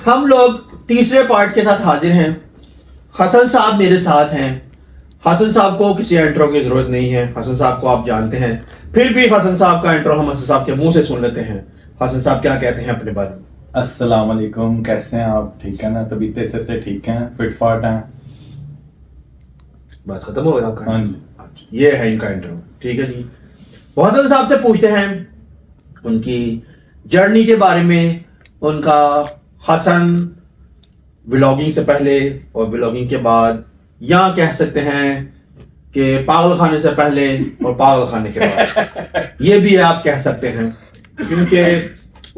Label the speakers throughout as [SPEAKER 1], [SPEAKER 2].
[SPEAKER 1] हम लोग तीसरे पार्ट के साथ हाजिर हैं। हसन साहब मेरे साथ हैं। हसन साहब को किसी इंट्रो की जरूरत नहीं है, हसन साहब को आप जानते हैं। फिर भी हसन साहब का इंट्रो हम हसन साहब के मुंह से सुन लेते हैं। हसन साहब क्या कहते हैं अपने बारे में?
[SPEAKER 2] अस्सलाम वालेकुम, कैसे हैं आप? ठीक है ना? तबीयत से ठीक हैं, फिट फाट हैं?
[SPEAKER 1] बस खत्म हो गया आपका?
[SPEAKER 2] हाँ जी।
[SPEAKER 1] ये है इनका इंट्रो, ठीक है जी। वो हसन साहब से पूछते हैं उनकी जर्नी के बारे में, उनका हसन व्लॉगिंग से पहले और व्लॉगिंग के बाद, या कह सकते हैं कि पागल खाने से पहले और पागल खाने के बाद, ये भी आप कह सकते हैं, क्योंकि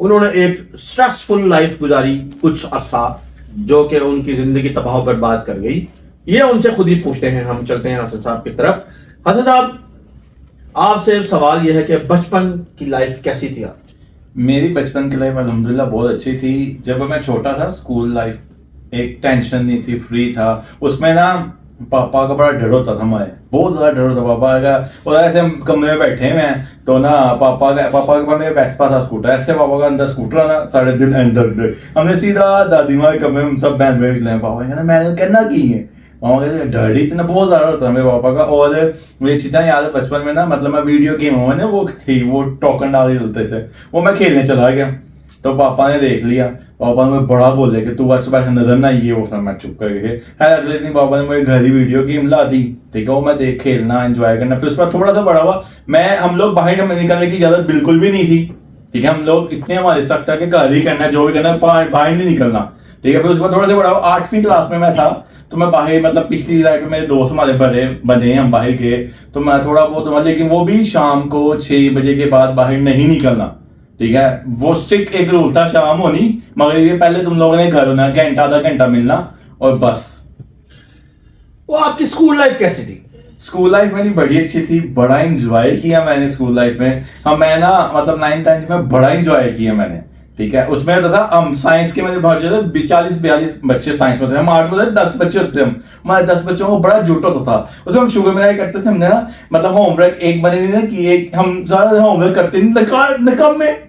[SPEAKER 1] उन्होंने एक स्ट्रेसफुल लाइफ गुजारी कुछ अरसा, जो कि उनकी जिंदगी तबाह बर्बाद कर गई। ये उनसे खुद ही पूछते हैं। हम चलते हैं हसन साहब की तरफ। हसन साहब, आपसे सवाल यह है कि बचपन की लाइफ कैसी थी आप?
[SPEAKER 2] मेरी बचपन की लाइफ अल्हम्दुलिल्लाह बहुत अच्छी थी। जब मैं छोटा था, स्कूल लाइफ, एक टेंशन नहीं थी, फ्री था। उसमें ना पापा का बड़ा डर होता था, हमारे बहुत ज्यादा डर होता पापा का। और ऐसे हम कमरे में बैठे हुए हैं तो ना पापा के पास मेरा वेस्पा था स्कूटर, ऐसे पापा का अंदर स्कूटर ना साढ़े दिल अंदर हमने सीधा दादी माँ के कमरे में सब बहन बहन चलाए। पापा कहना मैंने कहना की है, मामा कहते डर ही इतना बहुत ज्यादा होता था मेरे पापा का। और मुझे चीज़ें याद है बचपन में ना, मतलब मैं वीडियो गेम में वो थी, वो टोकन डाल के चलते थे, वो मैं खेलने चला गया तो पापा ने देख लिया। पापा ने बड़ा बोले कि तू बस सुबह नजर ना आइए, वो सब मैं चुप करके है। अगले दिन पापा ने मुझे घर ही वीडियो गेम ला दी, ठीक है, वो मैं देख खेलना एंजॉय करना। फिर उसके बाद थोड़ा सा बड़ा हुआ, हम लोग बाहर निकलने की इजाजत बिल्कुल भी नहीं थी, ठीक है। हम लोग इतने हमारे सकता है कि घर ही करना, जो भी करना, बाहर नहीं निकलना, ठीक है। फिर उसके बाद थोड़ा सा बड़ा हुआ, 8वीं क्लास में मैं था, तो मैं बाहर, मतलब पिछली साइड में मेरे दोस्त हमारे बने, हम बाहर गए तो मैं थोड़ा बहुत, लेकिन वो भी शाम को 6 बजे के बाद बाहर नहीं निकलना, ठीक है। वो स्ट्रिक्ट एक रूल था, शाम होनी, मगर ये पहले तुम लोगों ने घर होना, घंटा आधा घंटा मिलना और बस।
[SPEAKER 1] वो आपकी स्कूल लाइफ कैसी थी?
[SPEAKER 2] स्कूल लाइफ मेरी बड़ी अच्छी थी, बड़ा एंजॉय किया मैंने स्कूल लाइफ में। मैं ना, मतलब 9th-10th में बड़ा एंजॉय किया मैंने, ठीक है। उसमें होता था, हम साइंस के मेरे बहुत ज्यादा 40-42 बच्चे साइंस में थे, हम 8 में 10 बच्चे होते थे। हमारे 10 बच्चों को बड़ा जुट होता था। उसमें हम शुगर मिलाई करते थे। हमने ना, मतलब होमवर्क एक बने नहीं ना कि एक, हम ज्यादा होमवर्क करते नहीं, निकम में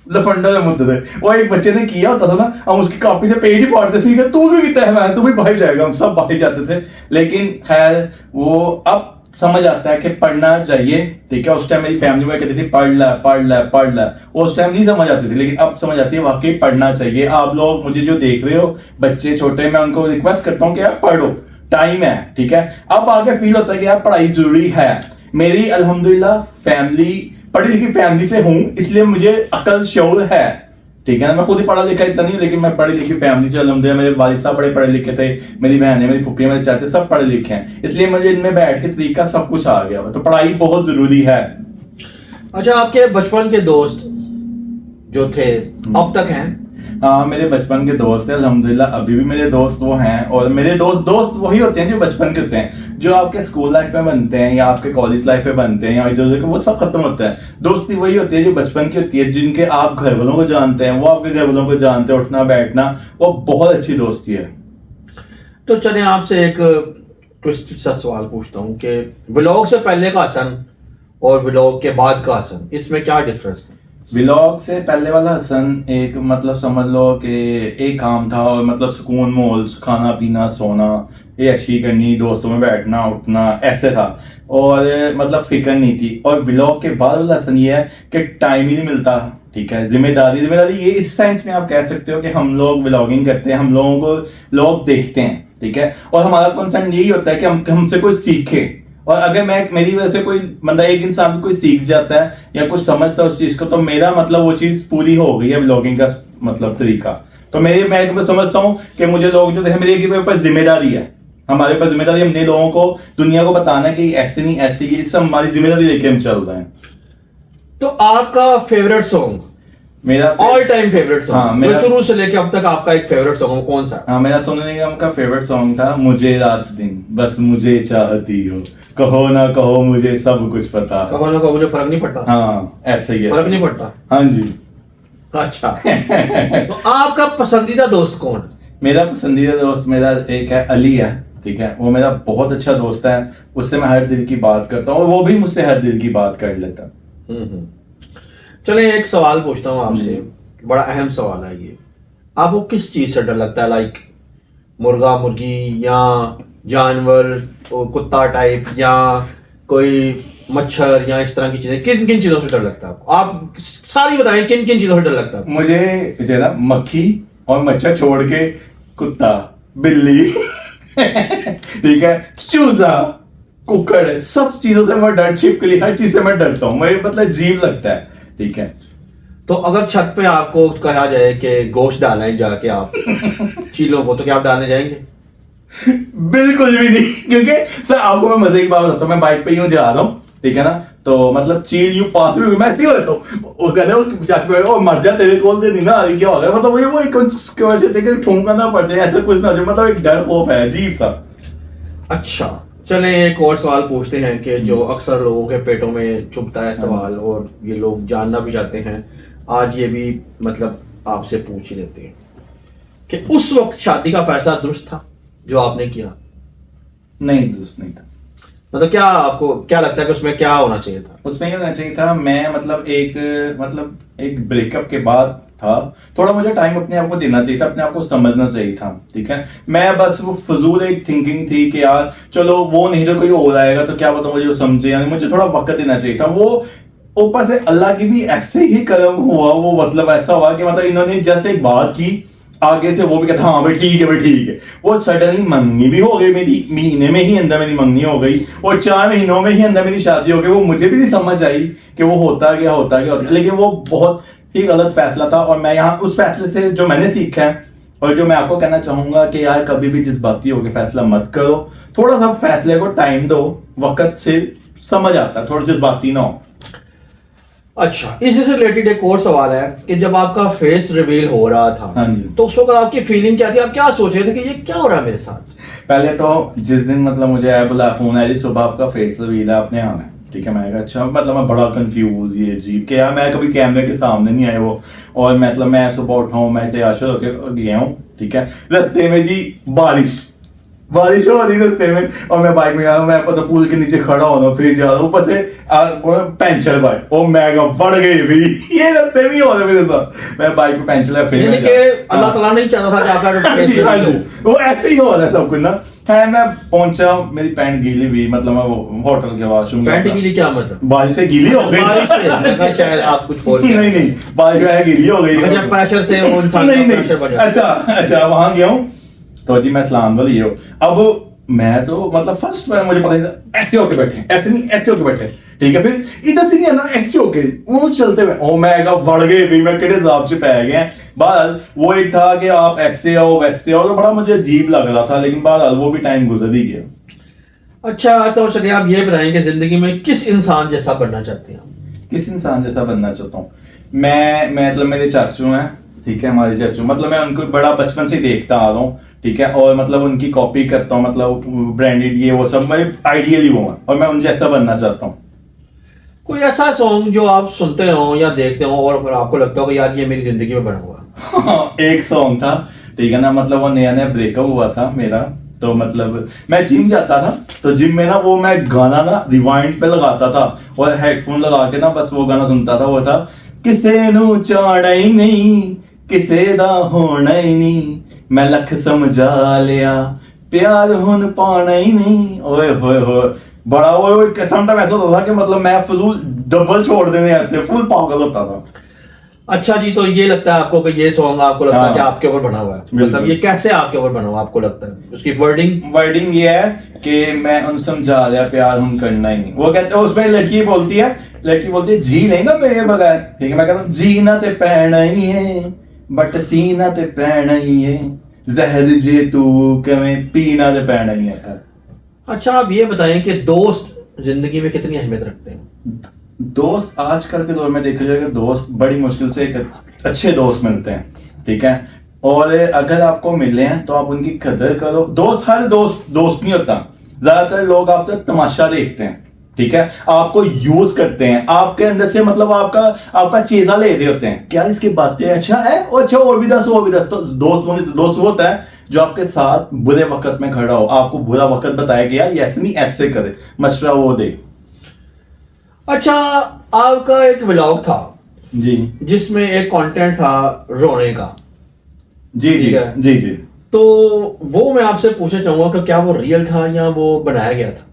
[SPEAKER 2] लफंडा में मुद्दे थे। वो एक बच्चे ने किया होता था ना, हम उसकी कॉपी से पेज ही फाड़ते, सीधे तू भी बीता है, तू भी बाहर जाएगा, हम सब बाहर जाते थे। लेकिन खैर, वो अब समझ आता है कि पढ़ना चाहिए, ठीक है। उस टाइम मेरी फैमिली में कहती थी पढ़ ला पढ़ ला पढ़ ला, उस टाइम नहीं समझ आती थी, लेकिन अब समझ आती है वाकई पढ़ना चाहिए। आप लोग मुझे जो देख रहे हो, बच्चे छोटे, मैं उनको रिक्वेस्ट करता हूँ कि आप पढ़ो, टाइम है, ठीक है। अब आगे फील होता है कि यार पढ़ाई जरूरी है। मेरी अल्हम्दुलिल्लाह फैमिली, पढ़ी लिखी फैमिली से हूँ, इसलिए मुझे अकल शौर है, ठीक है ना। मैं खुद ही पढ़ा लिखा इतना नहीं, लेकिन मैं पढ़ी लिखी फैमिली से अल्हम्दुलिल्लाह। मेरे वालिद साहब बड़े पढ़े लिखे थे, मेरी बहनें, मेरी फुप्पियां, मेरे चाचे सब पढ़े लिखे हैं, इसलिए मुझे इनमें बैठ के तरीका सब कुछ आ गया। तो पढ़ाई बहुत जरूरी है।
[SPEAKER 1] अच्छा, आपके बचपन के दोस्त जो थे अब तक हैं?
[SPEAKER 2] हाँ, मेरे बचपन के दोस्त हैं अल्हम्दुलिल्लाह, अभी भी मेरे दोस्त वो हैं। और मेरे दोस्त वही होते हैं जो बचपन के होते हैं, जो आपके स्कूल लाइफ में बनते हैं या आपके कॉलेज लाइफ में बनते हैं या इधर वो सब खत्म होता है। दोस्ती वही होती है जो बचपन की होती है, जिनके आप घर वालों को जानते हैं, वो आपके घर वालों को जानते हैं, उठना बैठना, वो बहुत अच्छी दोस्ती है।
[SPEAKER 1] तो चले आपसे एक ट्विस्टेड सा सवाल पूछता हूँ कि व्लॉग से पहले का हसन और व्लॉग के बाद का हसन, इसमें क्या डिफरेंस है?
[SPEAKER 2] व्लॉग से पहले वाला हसन एक, मतलब समझ लो कि एक काम था, और मतलब सुकून मोल, खाना पीना सोना, ये अच्छी करनी, दोस्तों में बैठना उठना, ऐसे था, और मतलब फिक्र नहीं थी। और व्लॉग के बाद वाला हसन ये है कि टाइम ही नहीं मिलता, ठीक है। जिम्मेदारी ये इस सेंस में आप कह सकते हो कि हम लोग व्लॉगिंग करते हैं, हम लोगों को लोग देखते हैं, ठीक है। और हमारा कंसर्न यही होता है कि हमसे कुछ सीखे। और अगर मेरी वजह से कोई मतलब एक इंसान कोई सीख जाता है या कुछ समझता है उस चीज को, तो मेरा मतलब वो चीज पूरी हो गई है व्लॉगिंग का मतलब तरीका। तो मैं समझता हूँ कि मुझे लोग जो थे, मेरे ऊपर जिम्मेदारी है, हमारे पास जिम्मेदारी, हमने लोगों को, दुनिया को बताना है कि ऐसे नहीं ऐसे, ये सब हमारी जिम्मेदारी लेके हम चल रहे हैं।
[SPEAKER 1] तो आपका फेवरेट सॉन्ग,
[SPEAKER 2] मेरा
[SPEAKER 1] ऑल टाइम फेवरेट सॉन्ग,
[SPEAKER 2] हाँ, मेरा
[SPEAKER 1] शुरू से लेके अब तक आपका एक फेवरेट सॉन्ग कौन सा?
[SPEAKER 2] हाँ, मेरा सोनू निगम का फेवरेट सॉन्ग था, मुझे रात दिन बस मुझे चाहती हो, कहो ना कहो मुझे सब कुछ पता,
[SPEAKER 1] कहो ना कहो मुझे फर्क नहीं पड़ता।
[SPEAKER 2] हाँ, ऐसे ही
[SPEAKER 1] फर्क नहीं पड़ता।
[SPEAKER 2] हाँ जी।
[SPEAKER 1] अच्छा। तो आपका पसंदीदा दोस्त कौन?
[SPEAKER 2] मेरा पसंदीदा दोस्त मेरा एक है, अली है, ठीक है। वो मेरा बहुत अच्छा दोस्त है, उससे मैं हर दिल की बात करता हूँ और वो भी मुझसे हर दिल की बात कर लेता है।
[SPEAKER 1] चले एक सवाल पूछता हूँ आपसे, बड़ा अहम सवाल है ये आपको किस चीज से डर लगता है, लाइक मुर्गा मुर्गी या जानवर, कुत्ता टाइप, या कोई मच्छर, या इस तरह की चीजें? किन किन चीजों से डर लगता है आपको? आप सारी बताएं, किन किन चीजों से डर लगता है आपको?
[SPEAKER 2] मुझे जो है ना मक्खी और मच्छर छोड़ के कुत्ता, बिल्ली ठीक है, चूजा, कुकड़, सब चीजों से मैं डर, छिपकली, हर चीज से मैं डरता हूँ। मुझे मतलब अजीब लगता है। ठीक है,
[SPEAKER 1] तो अगर छत पे आपको कहा जाए कि गोश्त डालें जाके आप चीलों को, तो क्या आप डालने जाएंगे?
[SPEAKER 2] बिल्कुल भी नहीं, क्योंकि सर आपको मैं मजे की बात बताता हूँ। मैं बाइक पे यूं जा रहा हूँ, ठीक है ना, तो मतलब चील यूं पास में, मैं ऐसे ही हो जाता हूँ। वो कहते हैं चाचू पे, ओ मर जा, तेरे खोल दे दी ना, क्या हो गया, मतलब वो एक क्यों ठूंका ना पड़ जाए, ऐसा कुछ ना हो जाए, मतलब एक डर खौफ है अजीब सा।
[SPEAKER 1] अच्छा, चलें एक और सवाल पूछते हैं कि जो अक्सर लोगों के पेटों में चुभता है सवाल, और ये लोग जानना भी चाहते हैं, आज ये भी मतलब आपसे पूछ ही लेते हैं कि उस वक्त शादी का फैसला दुरुस्त था जो आपने किया?
[SPEAKER 2] नहीं, दोस्त नहीं था।
[SPEAKER 1] मतलब क्या आपको क्या लगता है कि उसमें क्या होना चाहिए था?
[SPEAKER 2] उसमें क्या होना चाहिए था, मैं मतलब एक ब्रेकअप के बाद था, थोड़ा मुझे टाइम अपने आप को देना चाहिए था, अपने आप को समझना चाहिए था। ठीक है, मैं बस वो फजूल एक थिंकिंग थी कि यार चलो वो नहीं तो कोई और आएगा, तो क्या पता मुझे वो समझे, यानी मुझे थोड़ा वक्त देना चाहिए था। वो ऊपर से अल्लाह की भी ऐसे ही कर्म हुआ, वो मतलब ऐसा हुआ कि मतलब इन्होंने जस्ट एक बात की, आगे से वो भी कहता हाँ भाई ठीक है, भाई ठीक है। वो सडनली मंगनी भी हो गई मेरी, महीने में ही अंदर मेरी मंगनी हो गई, और 4 महीनों में ही अंदर मेरी शादी हो गई। वो मुझे भी नहीं समझ आई कि वो होता गया, लेकिन वो बहुत ही गलत फैसला था। और मैं यहाँ उस फैसले से जो मैंने सीखा है, और जो मैं आपको कहना चाहूंगा कि यार कभी भी जज्बाती होकर फैसला मत करो, थोड़ा सा फैसले को टाइम दो, वक्त से समझ आता है, थोड़ा जज्बाती ना हो।
[SPEAKER 1] अच्छा, इसी से रिलेटेड एक और सवाल है कि जब आपका फेस रिवील हो रहा था,
[SPEAKER 2] हाँ जी,
[SPEAKER 1] तो उस वक्त आपकी फीलिंग क्या थी? आप क्या सोच रहे थे कि ये क्या हो रहा है मेरे साथ?
[SPEAKER 2] पहले तो जिस दिन मतलब मुझे आया बोला फोन आया, सुबह आपका फेस रिवील है, आपने आना है। ठीक है, मैं कहा अच्छा, मतलब मैं बड़ा कंफ्यूज, ये अजीब कि यार मैं कभी कैमरे के सामने नहीं आया वो, और मतलब मैं सुबह उठा हूँ, मैं तैयार होकर गया हूँ। ठीक है, रास्ते में जी बारिश हो रही रास्ते में, और मैं बाइक में आ रहा हूँ, मैं पता पुल के नीचे खड़ा होना, फिर जा रहा हूँ, ऊपर से पंचर बाइक, ओ मैं बढ़ गई भी ये रास्ते में ही हो रहा मेरे साथ, मैं बाइक पे पंचर है, फिर
[SPEAKER 1] यानी कि अल्लाह ताला नहीं चाहता था कि आपका फेस रिवील हो।
[SPEAKER 2] वो ऐसे ही हो रहा है सब कुछ ना है। मैं पहुंचा, मेरी पैंट गीली हुई, मतलब मैं होटल के वॉशरूम,
[SPEAKER 1] पैंट गीली क्या मतलब?
[SPEAKER 2] बारिश से गीली हो गई,
[SPEAKER 1] बारिश से लगा शायद आप कुछ बोल
[SPEAKER 2] नहीं नहीं, बारिश में गीली हो गई,
[SPEAKER 1] जब प्रेशर से वो इंसान
[SPEAKER 2] नहीं
[SPEAKER 1] का प्रेशर बढ़
[SPEAKER 2] नहीं,
[SPEAKER 1] जाता है।
[SPEAKER 2] अच्छा वहां गया हूँ, तो जी मैं सलाम वाली हो। अब मैं तो मतलब फर्स्ट बार मुझे पता नहीं था, ऐसे होके बैठे, ऐसे नहीं, ऐसे होके बैठे। ठीक है, फिर इधर से नहीं है ना, ऐसे होके वो चलते हुए, ओ मैं बढ़ गए भी, मैं किड़े हिसाब से पै गए। बहरहाल वो एक था कि आप ऐसे आओ वैसे आओ, तो बड़ा मुझे अजीब लग रहा था, लेकिन बहरहाल वो भी टाइम गुजर ही गया।
[SPEAKER 1] अच्छा, तो चलिए आप ये बताएं कि जिंदगी में किस इंसान जैसा बनना चाहते हैं?
[SPEAKER 2] किस इंसान जैसा बनना चाहता हूँ मैं मतलब मेरे चाचू हैं, ठीक है, हमारे चाचू, मतलब मैं उनको बड़ा बचपन से देखता आ रहा हूँ। ठीक है, और मतलब उनकी कॉपी करता हूँ, मतलब ब्रांडेड ये वो सब, मैं आइडियली वो है, और मैं उन जैसा बनना चाहता हूँ।
[SPEAKER 1] कोई ऐसा सॉन्ग जो आप सुनते हो या देखते हो और आपको लगता हो कि यार ये मेरी जिंदगी में बना हुआ?
[SPEAKER 2] एक सॉन्ग था, ठीक है ना, मतलब वो नया नया ब्रेकअप हुआ था मेरा, तो मतलब मैं जिम जाता था, तो जिम में ना वो मैं गाना ना रिवाइंड पे लगाता था, और हेडफोन लगा के ना बस वो गाना सुनता था। वो था किसे नू चाहना ही नहीं, किसे दा होना ही नहीं, मैं लख समझा लिया, प्यार हुन पाना ही नहीं। ओए होए होए, बड़ा वो समटाइम ऐसा होता था कि मतलब मैं फजूल डबल छोड़ देने ऐसे फुल पागल होता था।
[SPEAKER 1] अच्छा जी, तो ये लगता है आपको कि ये सॉन्ग आपको लगता है कि
[SPEAKER 2] हाँ,
[SPEAKER 1] आपके ऊपर बना हुआ है?
[SPEAKER 2] बिल्कुल।
[SPEAKER 1] मतलब ये कैसे आपके ऊपर बना हुआ आपको लगता है? उसकी वर्डिंग
[SPEAKER 2] ये है कि मैं उन समझा लिया, प्यार हम करना ही नहीं। वो कहते हैं उसमें लड़की बोलती है जी नहीं ना मेरे बगैर। ठीक है, मैं कहता हूँ जीना ते पैना ही है, बट सीना ते पैना ही है, जहर जे तू कमें पीना ते पैना ही है।
[SPEAKER 1] अच्छा, आप ये बताएं कि दोस्त जिंदगी में कितनी अहमियत रखते हैं?
[SPEAKER 2] दोस्त आजकल के दौर में देखा जाए, दोस्त बड़ी मुश्किल से एक अच्छे दोस्त मिलते हैं। ठीक है, और अगर आपको मिले हैं तो आप उनकी कदर करो। दोस्त हर दोस्त नहीं होता, ज्यादातर लोग आपका तमाशा देखते हैं। ठीक है, आपको यूज करते हैं, आपके अंदर से मतलब आपका चेजा ले रहे होते हैं, क्या इसकी बातें अच्छा है, और अच्छा और भी 10 और भी 10। तो दोस्त होता है जो आपके साथ बुरे वक्त में खड़ा हो, आपको बुरा वक्त बताया गया, ऐसे नहीं ऐसे करे, मशवरा वो दे।
[SPEAKER 1] अच्छा, आपका एक व्लॉग था
[SPEAKER 2] जी,
[SPEAKER 1] जिसमें एक कंटेंट था रोने का,
[SPEAKER 2] जी जी
[SPEAKER 1] ठीक है?
[SPEAKER 2] जी जी।
[SPEAKER 1] तो वो मैं आपसे पूछना चाहूंगा कि क्या वो रियल था या वो बनाया गया था?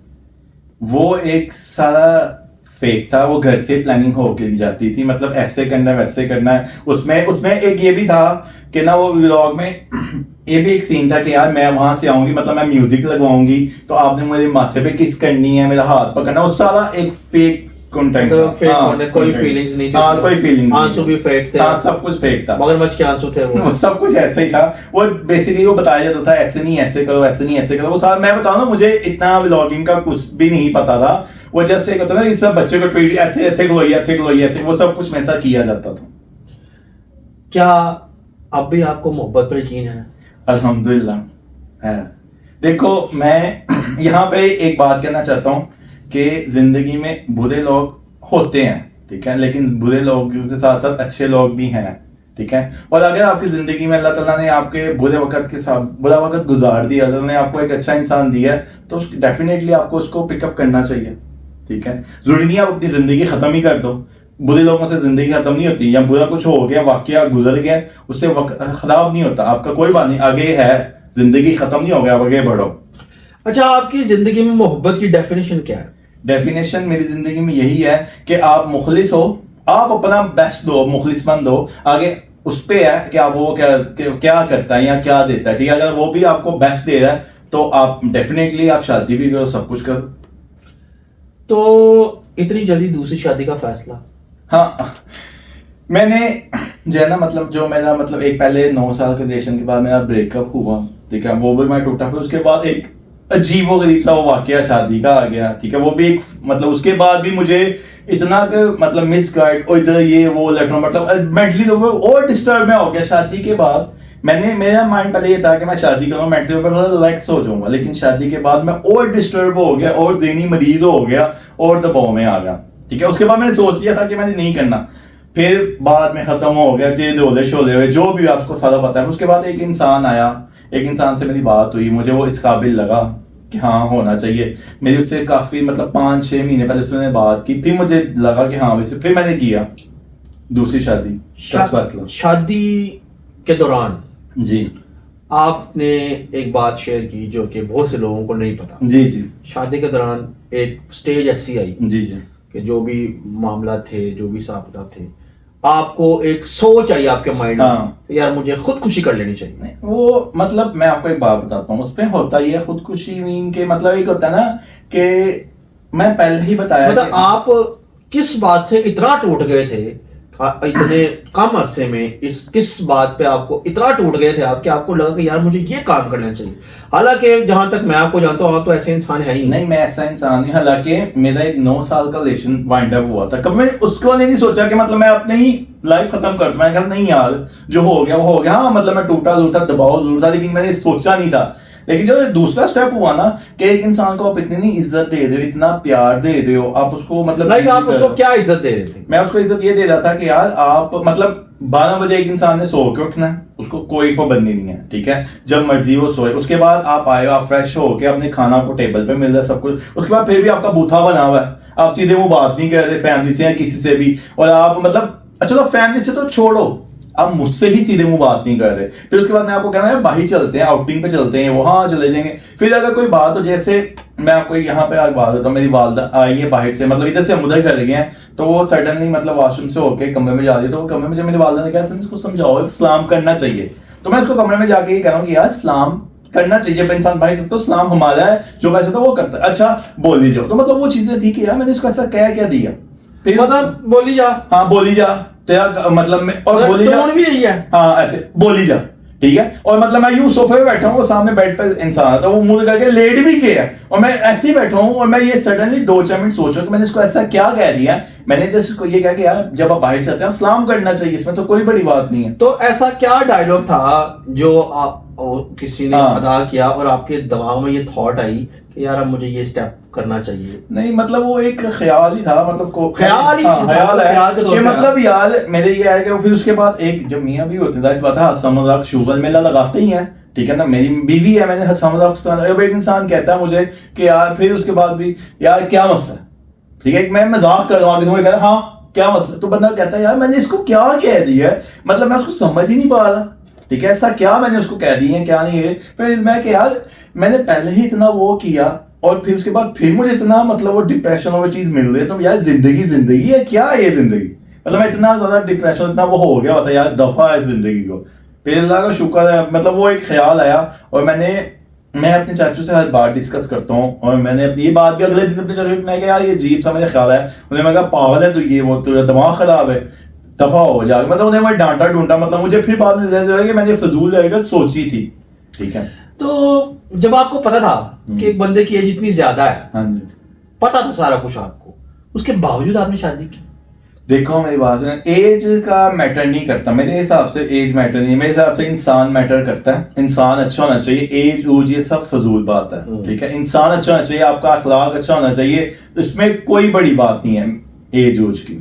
[SPEAKER 2] वो एक सारा फेक था, वो घर से प्लानिंग होके जाती थी, मतलब ऐसे करना है वैसे करना है। उसमें उसमें एक ये भी था कि ना वो व्लॉग में ये भी एक सीन था कि यार मैं वहां से आऊंगी, मतलब मैं म्यूजिक लगवाऊंगी तो आपने मेरे माथे पे किस करनी है, मेरा हाथ पकड़ना, वो सारा एक फेक कंटेंट
[SPEAKER 1] मतलब
[SPEAKER 2] था।
[SPEAKER 1] फेक
[SPEAKER 2] हाँ,
[SPEAKER 1] कंटेंट, कोई
[SPEAKER 2] content।
[SPEAKER 1] फीलिंग्स नहीं थी
[SPEAKER 2] हाँ
[SPEAKER 1] उसमें?
[SPEAKER 2] कोई फीलिंग्स
[SPEAKER 1] आंसू भी फेक थे?
[SPEAKER 2] हाँ सब कुछ फेक था।
[SPEAKER 1] मगरमच्छ के आंसू थे वो?
[SPEAKER 2] वो सब कुछ ऐसे ही था। वो बेसिकली वो बताया जाता था ऐसे नहीं ऐसे करो, ऐसे नहीं ऐसे करो। वो सारा मैं बताऊं ना, मुझे इतना व्लॉगिंग का कुछ भी नहीं पता था। वो जस्ट एक होता था कि सब बच्चे को ट्वीट ऐसे ऐसे लोई ऐसे लोई ऐसे, वो सब कुछ मेरे साथ किया जाता था।
[SPEAKER 1] क्या अब भी आपको मोहब्बत पर यकीन है?
[SPEAKER 2] अल्हम्दुलिल्लाह है। देखो मैं यहाँ पे एक बात कहना चाहता हूँ कि जिंदगी में बुरे लोग होते हैं, ठीक है, लेकिन बुरे लोग के साथ साथ अच्छे लोग भी हैं, ठीक है। और अगर आपकी जिंदगी में अल्लाह ताला ने आपके बुरे वक्त के साथ बुरा वक्त गुजार दिया, अल्लाह ने आपको एक अच्छा इंसान दिया है, तो डेफिनेटली आपको उसको पिकअप करना चाहिए, ठीक है। जरूरी नहीं आप अपनी जिंदगी खत्म ही कर दो। बुरे लोगों से जिंदगी खत्म नहीं होती, या बुरा कुछ हो गया, वाकया गुजर गया, उससे वक्त खराब नहीं होता आपका, कोई बात नहीं, आगे है, जिंदगी खत्म नहीं हो गया, आप आगे बढ़ो।
[SPEAKER 1] अच्छा, आपकी जिंदगी में मोहब्बत की डेफिनेशन क्या है?
[SPEAKER 2] डेफिनेशन मेरी जिंदगी में यही है कि आप मुखलिस हो, आप अपना बेस्ट दो, मुखलिसमंद हो, आगे उस पे है कि आप वो क्या करता है या क्या देता है, ठीक है। अगर वो भी आपको बेस्ट दे रहा है तो आप डेफिनेटली आप शादी भी करो, सब कुछ करो।
[SPEAKER 1] तो इतनी जल्दी दूसरी शादी का फैसला?
[SPEAKER 2] हाँ, मैंने जो है ना, मतलब जो मेरा मतलब एक पहले 9 साल के रिलेशन के बाद मेरा ब्रेकअप हुआ, ठीक है, वो भी मैं टूटा, फिर उसके बाद एक अजीबो गरीब सा वो वाकया शादी का आ गया, ठीक है। वो भी एक मतलब उसके बाद भी मुझे इतना मतलब मिस गाइड और इधर ये वो लेटर, मतलब मेंटली तो वो और डिस्टर्ब में हो गया शादी के बाद। मेरा माइंड पहले ये था कि मैं शादी करूंगा, मेंटली ऊपर थोड़ा रिलैक्स हो जाऊंगा, लेकिन शादी के बाद मैं और डिस्टर्ब हो गया और ज़हनी मरीज हो गया और दबाव में आ गया, ठीक है। उसके बाद मैंने सोच लिया था कि मैंने नहीं करना, फिर बाद में खत्म हो गया, जे डोले शोले हुए, जो भी आपको सारा पता है। उसके बाद एक इंसान आया, एक इंसान से मेरी बात हुई, मुझे वो इस काबिल लगा कि हाँ होना चाहिए। मेरी उससे काफी मतलब 5-6 महीने पहले उसने बात की, फिर मुझे लगा कि हाँ वैसे, फिर मैंने किया दूसरी शादी। फैसला
[SPEAKER 1] शादी के दौरान
[SPEAKER 2] जी
[SPEAKER 1] आपने एक बात शेयर की जो कि बहुत से लोगों को नहीं पता।
[SPEAKER 2] जी जी
[SPEAKER 1] शादी के दौरान एक स्टेज ऐसी आई
[SPEAKER 2] जी जी
[SPEAKER 1] कि जो भी मामला थे, जो भी हिसाब थे, आपको एक सोच आई आपके माइंड
[SPEAKER 2] हाँ।
[SPEAKER 1] में कि यार मुझे खुदकुशी कर लेनी चाहिए।
[SPEAKER 2] नहीं, वो मतलब मैं आपको एक बात बताता हूँ, उसमें होता ही है खुदकुशी मीन के मतलब एक होता है ना कि मैं पहले ही बताया
[SPEAKER 1] मतलब
[SPEAKER 2] कि
[SPEAKER 1] आप किस बात से इतना टूट गए थे, इतने कम अरसे में इस किस बात पे आपको इतना टूट गए थे आप कि आपको लगा कि यार मुझे ये काम करना चाहिए? हालांकि जहां तक मैं आपको जानता हूं, आप तो ऐसे इंसान है ही
[SPEAKER 2] नहीं, मैं ऐसा इंसान नहीं। हालांकि मेरा एक 9 साल का रिलेशन वाइंड अप हुआ था, कभी मैंने उसके वाले नहीं सोचा कि मतलब मैं अपने ही लाइफ खत्म कर दूं। मैंने कहा नहीं यार, जो हो गया वो हो गया। हाँ मतलब मैं टूटा जरूर था, दबाव जरूर था, लेकिन मैंने सोचा नहीं था। लेकिन जो दूसरा स्टेप हुआ ना कि एक इंसान को आप इतनी इज्जत दे रहे हो, इतना प्यार दे रहे हो, आप उसको मतलब
[SPEAKER 1] लाइक आप उसको क्या इज्जत दे रहे थे?
[SPEAKER 2] मैं उसको इज्जत ये दे रहा था कि यार आप मतलब 12 बजे एक इंसान ने सो के उठना है, उसको कोई पाबंदी नहीं है, ठीक है, जब मर्जी वो सोए। उसके बाद आप आए, आप फ्रेश हो के अपने खाना को टेबल पे मिल रहा है सब कुछ, उसके बाद फिर भी आपका बूथा बना हुआ है, आप सीधे वो बात नहीं कर रहे फैमिली से या किसी से भी, और आप मतलब अच्छा तो फैमिली से तो छोड़ो, आप मुझसे भी सीधे मुंह बात नहीं कर रहे। फिर उसके बाद मैं आपको कहना है बाहर चलते हैं, आउटिंग पे चलते हैं, वहां चले जाएंगे। फिर अगर कोई बात हो, जैसे मैं आपको यहाँ पे आज बात होता हूँ, मेरी वालदा आई है बाहर से, मतलब इधर से हम उधर कर गए हैं, तो वो सडनली मतलब वॉशरूम से होके कमरे में जा रही है, तो वो कमरे में जब मेरी वालदा ने कहा इसको समझाओ सलाम करना चाहिए, तो मैं उसको कमरे में जाके ये कह रहा हूँ कि यार सलाम करना चाहिए, जब इंसान भाई सकता तो सलाम हमारा है, जो वैसे तो वो करता है, अच्छा बोल दीजिए। तो मतलब वो चीजें थी कि यार मैंने इसको ऐसा क्या दिया, फिर
[SPEAKER 1] मतलब बोली जा,
[SPEAKER 2] हाँ बोली जा तेरा मतलब मैं, और बोली जा
[SPEAKER 1] भी यही है,
[SPEAKER 2] हाँ ऐसे बोली जा, ठीक है। और मतलब मैं यूं सोफे पे बैठा हूँ, वो सामने बेड पे इंसान आता है, वो मुंह करके लेट भी गया, और मैं ऐसे ही बैठा हूँ, और मैं ये सडनली 2-4 मिनट सोचूं कि मैंने इसको ऐसा क्या कह दिया। मैंने जस्ट इसको ये कहा कि यार जब आप बाहर से आते हैं सलाम करना चाहिए, इसमें तो कोई बड़ी बात नहीं है।
[SPEAKER 1] तो ऐसा क्या डायलॉग था जो आप किसी ने
[SPEAKER 2] हाँ।
[SPEAKER 1] अदा किया और आपके दिमाग में ये थॉट आई कि यार अब मुझे ये स्टेप करना चाहिए?
[SPEAKER 2] नहीं मतलब वो एक ख्याल ही था, मतलब को
[SPEAKER 1] ख्याल ही,
[SPEAKER 2] हाँ, ख्याल है
[SPEAKER 1] ख्याल के तौर
[SPEAKER 2] कि
[SPEAKER 1] पे
[SPEAKER 2] मतलब यार मेरे ये है कि फिर उसके बाद एक जो मियाँ भी होते थे, इस बात है हंसा मजाक शुगल मेला लगाते ही हैं, ठीक है ना, मेरी बीवी है, मैंने हंसा मजाक। अब एक इंसान कहता है मुझे कि यार फिर उसके बाद भी यार क्या मसला है, ठीक है, मैं मजाक कर रहा हूँ, कहता हाँ क्या मसला, तो बंदा कहता है यार मैंने इसको क्या कह दिया है, मतलब मैं उसको समझ ही नहीं पा रहा, ठीक है, ऐसा क्या मैंने उसको कह दी है क्या नहीं है। फिर मैं कि यार मैंने पहले ही इतना वो किया और फिर उसके बाद फिर मुझे इतना मतलब वो डिप्रेशन और वो चीज मिल रही है, तो यार जिंदगी है क्या ये जिंदगी, मतलब मैं इतना ज्यादा डिप्रेशन इतना वो हो गया होता यार, दफा है जिंदगी को। फिर अल्लाह का शुक्र है, मतलब वो एक ख्याल आया और मैं अपने चाचू से हर बात डिस्कस करता हूँ और मैंने अपनी ये बात भी अगले दिन अपने चाचू मैं कहा यार ये अजीब सा मेरा ख्याल है, उन्हें मैं कहा पागल है तो ये वो तो दिमाग खराब है, दफा हो जाए, मतलब उन्हें मैं डांटा ढूंढा, मतलब मुझे फिर बाद में रियलाइज हुआ कि मैंने फजूल जगह सोची थी। ठीक है,
[SPEAKER 1] तो जब आपको पता था कि एक बंदे की एज इतनी ज्यादा है,
[SPEAKER 2] हाँ जी,
[SPEAKER 1] पता था सारा कुछ आपको, उसके बावजूद आपने शादी की?
[SPEAKER 2] देखो मेरी बात सुनो, एज का मैटर नहीं करता मेरे हिसाब से, एज मैटर नहीं, मेरे हिसाब से इंसान मैटर करता है। इंसान अच्छा होना चाहिए, एज ऊज ये सब फजूल बात है। ठीक है, इंसान अच्छा होना चाहिए, आपका अखलाक अच्छा होना चाहिए, इसमें कोई बड़ी बात नहीं है एज ऊज की।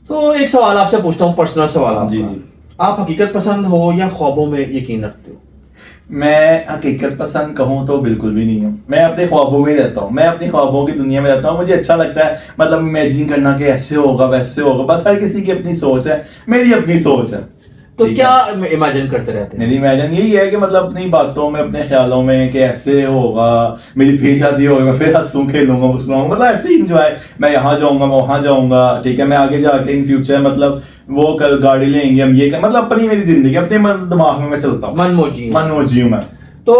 [SPEAKER 1] तो एक सवाल आपसे पूछता हूँ, पर्सनल सवाल आपका।
[SPEAKER 2] जी, जी।
[SPEAKER 1] आप हकीकत पसंद हो या ख्वाबों में यकीन रखते हो?
[SPEAKER 2] मैं हकीकत पसंद कहूँ तो बिल्कुल भी नहीं हूँ, मैं अपने ख्वाबों में ही रहता हूँ, मैं अपनी ख्वाबों की दुनिया में रहता हूँ। मुझे अच्छा लगता है मतलब इमेजिन करना कि ऐसे होगा वैसे होगा, बस हर किसी की अपनी सोच है, मेरी अपनी सोच है।
[SPEAKER 1] तो
[SPEAKER 2] ठीक
[SPEAKER 1] क्या
[SPEAKER 2] है?
[SPEAKER 1] इमेजिन करते रहते हैं?
[SPEAKER 2] मेरी इमेजिन यही है कि मतलब अपनी बातों में अपने ख्यालों में कि ऐसे होगा, मेरी फिर शादी होगी, मैं फिर हंसूं खेलूंगा मुस्कुराऊंगा, मतलब ऐसे ही इंजॉय, मैं यहाँ जाऊंगा मैं वहां जाऊंगा। ठीक है, मैं आगे जाके इन फ्यूचर मतलब वो कल गाड़ी लेंगे हम, ये मतलब अपनी मेरी जिंदगी अपने दिमाग में मैं चलता हूँ, मनमोजी हूँ मैं।
[SPEAKER 1] तो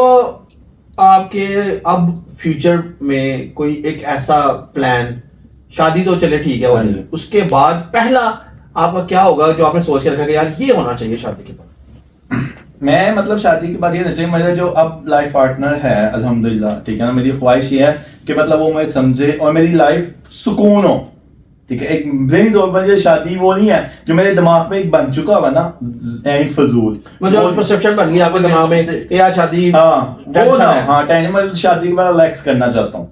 [SPEAKER 1] आपके अब फ्यूचर में कोई एक ऐसा प्लान, शादी तो चले ठीक है हो
[SPEAKER 2] हाँ
[SPEAKER 1] गई,
[SPEAKER 2] जी।
[SPEAKER 1] उसके बाद पहला आपका क्या होगा जो आपने सोच के रखा कि यार ये होना चाहिए शादी के बाद?
[SPEAKER 2] मैं मतलब शादी के बाद ये होना चाहिए, मेरा जो अब लाइफ पार्टनर है अल्हम्दुलिल्लाह, ठीक है ना, मेरी ख्वाहिश ये है कि मतलब वो मुझे समझे और मेरी लाइफ सुकून हो। ठीक है, एक ज़हनी तौर पर ये शादी वो नहीं है जो मेरे दिमाग में एक बन चुका हुआ ना फजूल,
[SPEAKER 1] मतलब परसेप्शन बन गई आपके दिमाग में कि यार शादी
[SPEAKER 2] हाँ वो
[SPEAKER 1] टेंशन
[SPEAKER 2] ना,
[SPEAKER 1] है।
[SPEAKER 2] हाँ टेंशन, शादी के बाद रिलैक्स करना चाहता हूँ।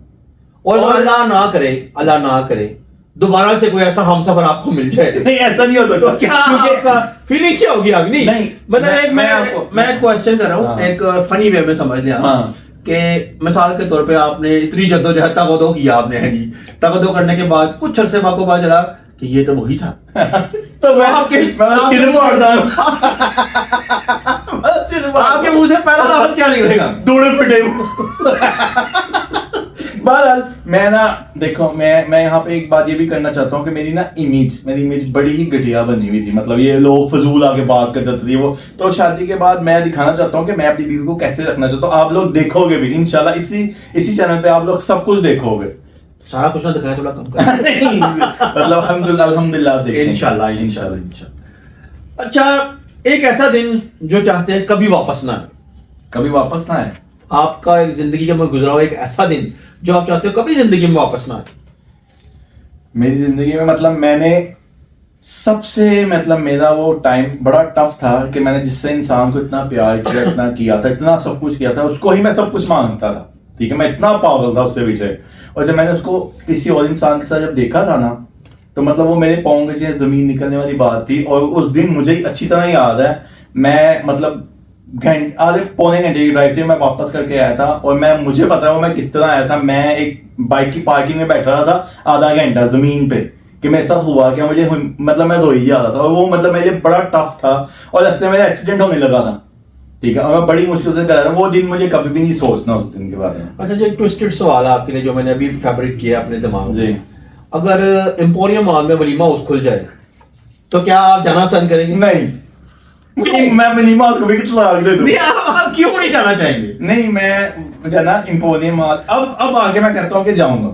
[SPEAKER 1] और अल्लाह ना करे दोबारा से कोई ऐसा हमसफर आपको मिल जाए,
[SPEAKER 2] नहीं ऐसा नहीं हो सकता,
[SPEAKER 1] तो क्या
[SPEAKER 2] क्योंकि
[SPEAKER 1] आपका फीलिंग क्या होगी आगे? नहीं मतलब मैं क्वेश्चन कर रहा हूँ,
[SPEAKER 2] हाँ।
[SPEAKER 1] एक फनी वे में समझ लिया
[SPEAKER 2] हाँ।
[SPEAKER 1] कि मिसाल के तौर पे आपने इतनी जद्दोजहद तगदो किया आपने है जी, तगदो करने के बाद कुछ अरसे बाद को पता चला कि ये तो वही था।
[SPEAKER 2] तो मैं
[SPEAKER 1] आपके मुंह से पहला लफ्ज क्या निकलेगा?
[SPEAKER 2] दूड़े फिटे। बहरहाल मैं ना देखो, मैं यहाँ पे एक बात ये भी करना चाहता हूँ कि मेरी इमेज बड़ी ही घटिया बनी हुई थी, मतलब ये लोग फजूल आके बात करते थे वो, तो शादी के बाद मैं दिखाना चाहता हूँ कि मैं अपनी बीवी को कैसे रखना चाहता हूँ। आप लोग देखोगे भी इंशाल्लाह, इसी चैनल पे आप लोग सब कुछ देखोगे।
[SPEAKER 1] सारा कुछ ना दिखाया, थोड़ा कम कर।
[SPEAKER 2] नहीं मतलब अल्हम्दुलिल्लाह देखेंगे
[SPEAKER 1] इंशाल्लाह। अच्छा, एक ऐसा दिन जो चाहते हैं कभी वापस ना आए,
[SPEAKER 2] कभी वापस ना आए।
[SPEAKER 1] आपका एक जिंदगी का में गुजरा हुआ एक ऐसा दिन जो आप चाहते हो कभी जिंदगी में वापस ना आए।
[SPEAKER 2] मेरी जिंदगी में मतलब मैंने सबसे मतलब मेरा वो टाइम बड़ा टफ था कि मैंने जिससे इंसान को इतना प्यार किया, इतना किया था, इतना सब कुछ किया था, उसको ही मैं सब कुछ मांगता था। ठीक है, मैं इतना पागल था उससे पीछे, और जब मैंने उसको किसी और इंसान के साथ जब देखा था ना, तो मतलब वो मेरे पाँव के नीचे जमीन निकलने वाली बात थी। और उस दिन मुझे अच्छी तरह याद है, मैं मतलब आधे पौने घंटे की ड्राइव थी, मैं वापस करके आया था, और मुझे पता है वो मैं किस तरह आया था। मैं एक बाइक की पार्किंग में बैठा रहा था आधा घंटा जमीन पे कि मेरे साथ हुआ क्या, मुझे मतलब मैं रोई जा रहा था, और वो मतलब मेरे लिए बड़ा टफ था, और रास्ते में मेरा एक्सीडेंट होने लगा था। ठीक है, और मैं बड़ी मुश्किल से कर रहा था वो दिन, मुझे कभी भी नहीं सोचना उस दिन के बारे में।
[SPEAKER 1] अच्छा जी, एक ट्विस्टेड सवाल है आपके लिए जो मैंने अभी फैब्रिक किया अपने दिमाग में।
[SPEAKER 2] जी।
[SPEAKER 1] अगर एम्पोरियम मॉल में वलीमा हाउस खुल जाए तो क्या आप जाना पसंद करेंगे?
[SPEAKER 2] नहीं, मैं मिनीमा हाउस को भी कितना आगे दे दूं।
[SPEAKER 1] नहीं, आप क्यों नहीं जाना चाहेंगे?
[SPEAKER 2] नहीं, मैं जाना एम्पोरियम मॉल अब आगे मैं कहता हूँ कि जाऊंगा,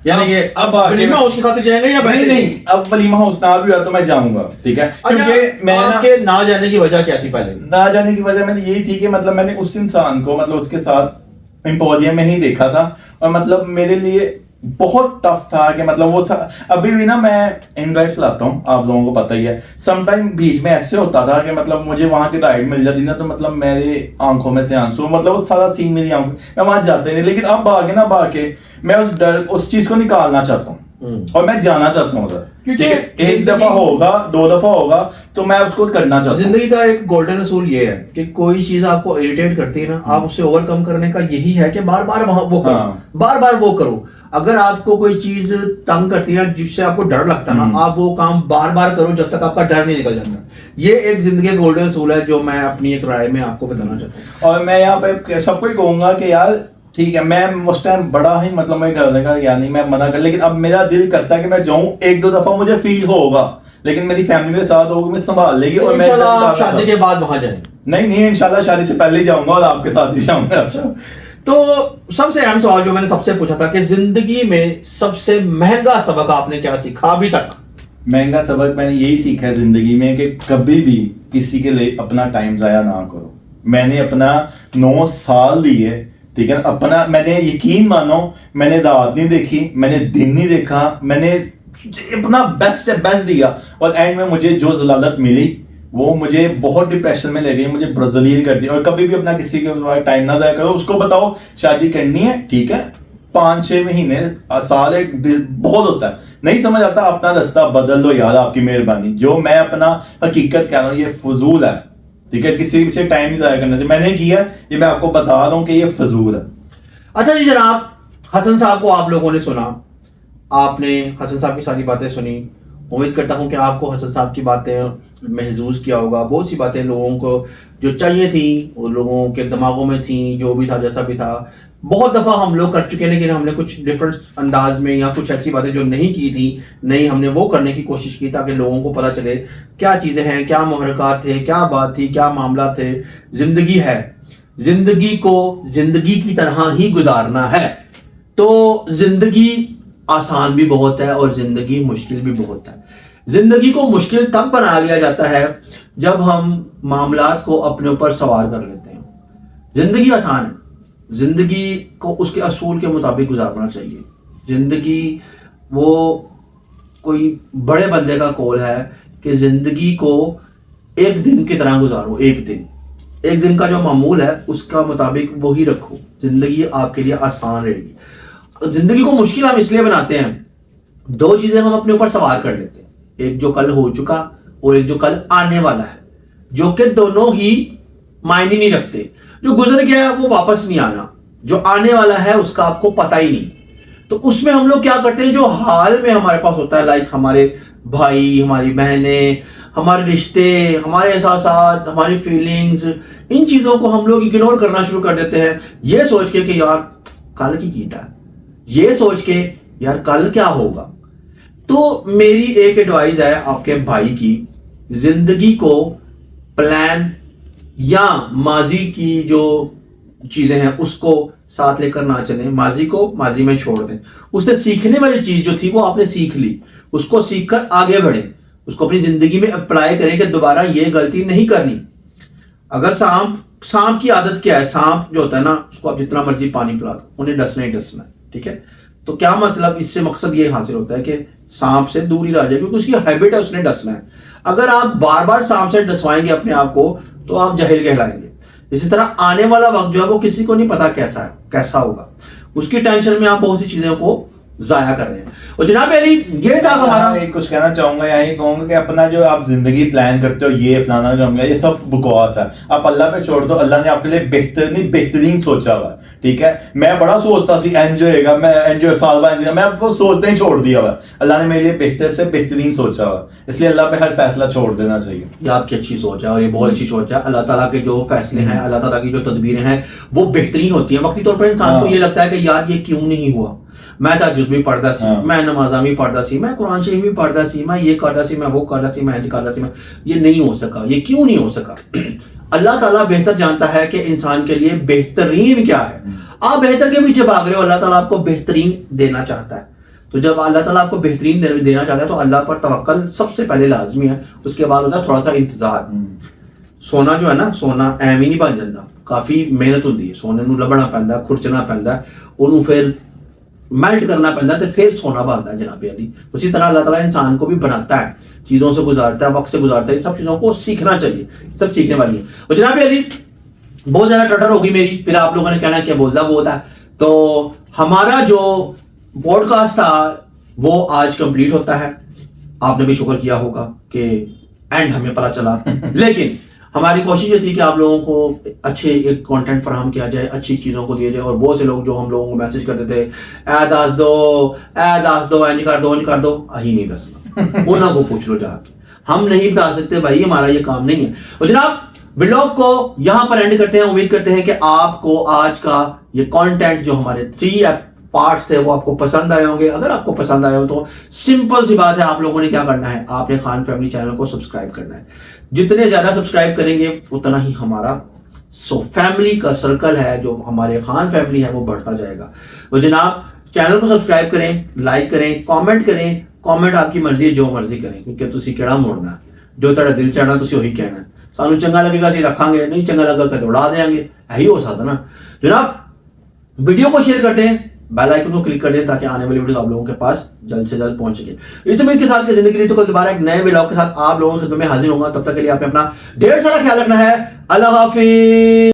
[SPEAKER 1] यानी कि
[SPEAKER 2] अब आगे
[SPEAKER 1] वलीमा हाउस की खातिर जाएंगे या वैसे?
[SPEAKER 2] नहीं, अब वलीमा हाउस ना भी हुआ तो मैं जाऊंगा। ठीक है, क्योंकि मैं
[SPEAKER 1] आपके ना जाने की वजह क्या थी? पहले
[SPEAKER 2] ना जाने की वजह मैंने यही थी कि मतलब मैंने उस इंसान को मतलब उसके साथ एम्पोरियम में ही देखा था, और मतलब मेरे लिए बहुत टफ था कि मतलब वो अभी भी ना मैं इनड्राइव चलाता हूँ, आप लोगों को पता ही है। समटाइम बीच में ऐसे होता था कि मतलब मुझे वहां की राइड मिल जाती ना, तो मतलब मेरे आंखों में से आंसू, मतलब वो सारा सीन मेरी आंखों, मैं वहां जाता ही नहीं। लेकिन अब आगे मैं उस चीज को निकालना चाहता हूँ। और मैं जाना चाहता हूँ उधर,
[SPEAKER 1] क्योंकि
[SPEAKER 2] ठीक है, एक दफा होगा, 2 दफा होगा, तो मैं उसको करना चाहता हूँ।
[SPEAKER 1] जिंदगी का एक गोल्डन असूल ये है कि कोई चीज आपको इरिटेट करती है ना, आप उससे ओवरकम करने का यही है कि बार बार वो करो,
[SPEAKER 2] हाँ।
[SPEAKER 1] बार बार वो करो। अगर आपको कोई चीज तंग करती है जिससे आपको डर लगता है ना, आप वो काम बार बार करो जब तक आपका डर नहीं निकल जाता। ये एक जिंदगी का गोल्डन असूल है जो मैं अपनी एक राय में आपको बताना चाहता हूँ।
[SPEAKER 2] और मैं यहाँ पे सबको ही कहूंगा कि यार ठीक है, मैं उस टाइम बड़ा ही मतलब मैं घर लगा यार नहीं, मैं मना कर, लेकिन अब मेरा दिल करता है कि मैं जाऊं, 1-2 दफा मुझे फील होगा, लेकिन मेरी फैमिली के साथ होगी, मैं संभाल लेगी। और मैं
[SPEAKER 1] इंशाल्लाह आप शादी के बाद वहां जाएंगे।
[SPEAKER 2] नहीं, इंशाल्लाह शादी से पहले ही जाऊंगा और आपके साथ ही जाऊंगा।
[SPEAKER 1] तो सबसे अहम सवाल जो मैंने सबसे पूछा था कि जिंदगी में सबसे महंगा सबक आपने क्या सीखा अभी तक?
[SPEAKER 2] महंगा सबक मैंने यही सीखा है जिंदगी में कि कभी भी किसी के लिए अपना टाइम जाया ना करो। मैंने अपना 9 साल दिए, ठीक है, अपना, मैंने यकीन मानो, मैंने रात नहीं देखी, मैंने दिन नहीं देखा, मैंने अपना बेस्ट दिया, और एंड में मुझे जो जलालत मिली वो मुझे बहुत डिप्रेशन में ले गई, मुझे ब्रजलील कर दी। और कभी भी अपना किसी के टाइम ना जाया करो। उसको बताओ शादी करनी है, ठीक है, 5-6 महीने, साल, एक बहुत होता है, नहीं समझ आता, अपना रास्ता बदल लो यार, आपकी मेहरबानी। जो मैं अपना हकीकत कह रहा हूँ, ये फजूल है, ठीक है, किसी के पीछे टाइम नहीं जाया करना चाहिए। मैंने किया, ये मैं आपको बता रहा हूँ कि ये फजूल है।
[SPEAKER 1] अच्छा जी जनाब, हसन साहब को आप लोगों ने सुना, आपने हसन साहब की सारी बातें सुनी। उम्मीद करता हूं कि आपको हसन साहब की बातें महसूस किया होगा। बहुत सी बातें लोगों को जो चाहिए थी वो लोगों के दिमागों में थी, जो भी था जैसा भी था। बहुत दफ़ा हम लोग कर चुके हैं, लेकिन हमने कुछ डिफरेंट अंदाज में या कुछ ऐसी बातें जो नहीं की थी, नहीं, हमने वो करने की कोशिश की ताकि लोगों को पता चले क्या चीज़ें हैं, क्या मुहरक़ात थे, क्या बात थी, क्या मामला थे। ज़िंदगी है, ज़िंदगी को ज़िंदगी की तरह ही गुजारना है। तो ज़िंदगी आसान भी बहुत है और ज़िंदगी मुश्किल भी बहुत है। ज़िंदगी को मुश्किल तब बना लिया जाता है जब हम मामलात को अपने ऊपर सवार कर लेते हैं। ज़िंदगी आसान है, ज़िंदगी को उसके असूल के मुताबिक गुजारना चाहिए। ज़िंदगी वो कोई बड़े बंदे का कौल है कि ज़िंदगी को एक दिन की तरह गुजारो। एक दिन का जो मामूल है उसका मुताबिक वही रखो, ज़िंदगी आपके लिए आसान रहेगी। ज़िंदगी को मुश्किल हम इसलिए बनाते हैं, 2 चीज़ें हम अपने ऊपर सवार कर लेते हैं, एक जो कल हो चुका और एक जो कल आने वाला है, जो कि दोनों ही मायने नहीं रखते। जो गुजर गया है वो वापस नहीं आना, जो आने वाला है उसका आपको पता ही नहीं। तो उसमें हम लोग क्या करते हैं, जो हाल में हमारे पास होता है, लाइक हमारे भाई, हमारी बहनें, हमारे रिश्ते, हमारे एहसास, हमारी फीलिंग्स, इन चीज़ों को हम लोग इग्नोर करना शुरू कर देते हैं, ये सोच के कि यार कल की कीटा है, ये सोच के यार कल क्या होगा। तो मेरी एक एडवाइस है आपके भाई की, जिंदगी को प्लान या माजी की जो चीजें हैं उसको साथ लेकर ना चलें, माजी को माजी में छोड़ दें। उससे सीखने वाली चीज जो थी वो आपने सीख ली, उसको सीखकर आगे बढ़े, उसको अपनी जिंदगी में अप्लाई करें कि दोबारा ये गलती नहीं करनी। अगर सांप की आदत क्या है, सांप जो होता है ना उसको आप जितना मर्जी पानी पिला दो, उन्हें डसना ही डसना है, ठीक है। तो क्या मतलब, इससे मकसद ये हासिल होता है कि सांप से दूर ही रह जाए, क्योंकि उसकी हैबिट है, उसने डसना है। अगर आप बार बार सांप से डसवाएंगे अपने आप को तो आप जाहिल कहलाएंगे। इसी तरह आने वाला वक्त जो है वो किसी को नहीं पता कैसा होगा, उसकी टेंशन में आप बहुत सी चीजों को जाया कर रहे हैं। और जनाब अली, ये था हमारा,
[SPEAKER 2] कुछ कहना चाहूंगा, यही कहूंगा कि अपना जो आप जिंदगी प्लान करते हो, ये फलाना करना, ये सब बकवास है। आप अल्लाह पे छोड़ दो, अल्लाह ने आपके लिए बेहतरीन सोचा हुआ है, ठीक है। मैं बड़ा सोचता सी एंजॉय होगा, मैं एंजॉय साल बाद एंजॉय, मैं आपको सोचते ही छोड़ दिया हुआ। अल्लाह ने मेरे लिए बेहतर से बेहतरीन सोचा हुआ, इसलिए अल्लाह पे हर फैसला छोड़ देना चाहिए।
[SPEAKER 1] ये आपकी अच्छी सोच है और ये बहुत अच्छी सोच है। अल्लाह ताला के जो फैसले हैं, अल्लाह ताला की जो तदबीरें हैं वो बेहतरीन होती हैं। वक्ती तौर पर इंसान को ये लगता है कि यार ये क्यों नहीं हुआ, मैं तहज्जुद भी पढ़दा सी, मैं नमाज़ां भी पढ़दा सी, मैं कुरान शरीफ भी पढ़दा सी, मैं ये करदा सी, मैं वो करदा सी, मैं इंज करदा सी, मैं ये नहीं हो सका। ये क्यों नहीं हो सका? अल्लाह ताला बेहतर जानता है कि इंसान के लिए बेहतरीन क्या है। आप बेहतर के पीछे भाग रहे हो, अल्लाह ताला आपको बेहतरीन देना चाहता है। तो जब अल्लाह ताला आपको बेहतरीन देना चाहता है तो अल्लाह पर तवक्कल सबसे पहले लाजमी है। उसके बाद होता है थोड़ा सा इंतजार। सोना जो है ना, सोना एवं ही नहीं बन जाता, काफ़ी मेहनत होती है। सोने नूं लभना पैंदा, खुरचना पैंदा, उन्होंने फिर मेल्ट करना पैंदा तो फिर सोना बनता है जनाब अली। उसी तरह अल्लाह ताला इंसान को भी बनाता है, चीज़ों से गुजारता है, वक्त से गुजारता है। इन सब चीज़ों को सीखना चाहिए, सब सीखने वाली है। और जनाब अली, बहुत ज़्यादा टटर होगी मेरी, फिर आप लोगों ने कहना क्या बोलता है। तो हमारा जो पॉडकास्ट था वो आज कंप्लीट होता है। आपने भी शुक्र किया होगा कि एंड हमें पता चला, लेकिन हमारी कोशिश ये थी कि आप लोगों को अच्छे एक कंटेंट फराहम किया जाए, अच्छी चीज़ों को दिया जाए। और बहुत से लोग जो हम लोगों को मैसेज करते थे, ए दस दो इंज कर दो, अही नहीं दसना, उन्होंने को पूछ लो जाके, हम नहीं बता सकते भाई, हमारा ये काम नहीं है। और जनाब व्लॉग को यहां पर एंड करते हैं। उम्मीद करते हैं कि आपको आज का ये कंटेंट जो हमारे 3 पार्ट्स थे वो आपको पसंद आए होंगे। अगर आपको पसंद आए हो तो सिंपल सी बात है, आप लोगों ने क्या करना है, आपने खान फैमिली चैनल को सब्सक्राइब करना है। जितने ज्यादा सब्सक्राइब करेंगे उतना ही हमारा फैमिली का सर्कल है, जो हमारे खान फैमिली है, वो बढ़ता जाएगा। तो जनाब चैनल को सब्सक्राइब करें, लाइक करें, कमेंट करें। कमेंट आपकी मर्जी है, जो मर्जी करें, क्योंकि तुसी केड़ा मोड़ना है, जो तेरा दिल चाहना तुसी वही कहना है। सानू चंगा लगेगा असं रखांगे, नहीं चंगा लगेगा तो उड़ा देंगे, यही हो सकता ना। जनाब वीडियो को शेयर करते हैं, बेल आइकन को क्लिक कर दें ताकि आने वाली वीडियो आप लोगों के पास जल्द से जल्द पहुंच सके। इस उम्मीद के साथ जिंदगी के लिए तो कल दोबारा एक नए व्लॉग के साथ आप लोगों की खिदमत में हाजिर होगा। तब तक के लिए आपने अपना ढेर सारा ख्याल रखना है। अल्लाह हाफिज।